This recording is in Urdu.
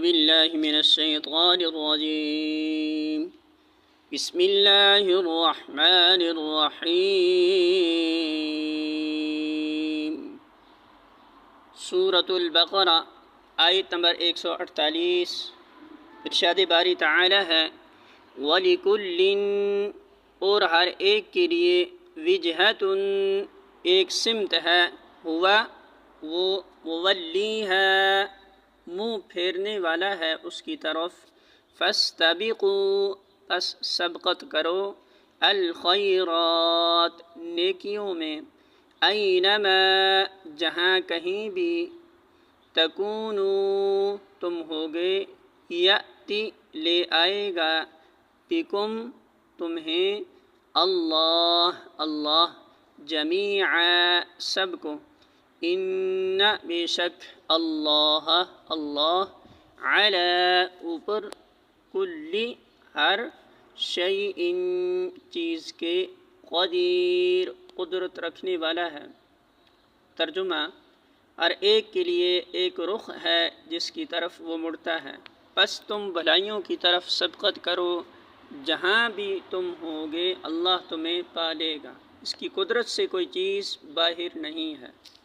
بالله من الشيطان الرجيم. بسم الله الرحمن الرحيم. سورة البقرہ آیت نمبر 148. ارشاد باری تعالی ہے وَلِكُلٍّ اور ہر ایک کے لیے وجہتٌ ایک سمت ہے ہوا وہ مولیہا منہ پھیرنے والا ہے اس کی طرف فاستبقوا پس سبقت کرو الخیرات نیکیوں میں اینما جہاں کہیں بھی تکونوا تم ہوگے یأتی لے آئے گا بکم تمہیں اللہ جمیعا سب کو ان بے شک اللہ علی اوپر کلی ہر شیء چیز کے قدیر قدرت رکھنے والا ہے۔ ترجمہ: ہر ایک کے لیے ایک رخ ہے جس کی طرف وہ مڑتا ہے، پس تم بھلائیوں کی طرف سبقت کرو، جہاں بھی تم ہوگے اللہ تمہیں پالے گا، اس کی قدرت سے کوئی چیز باہر نہیں ہے۔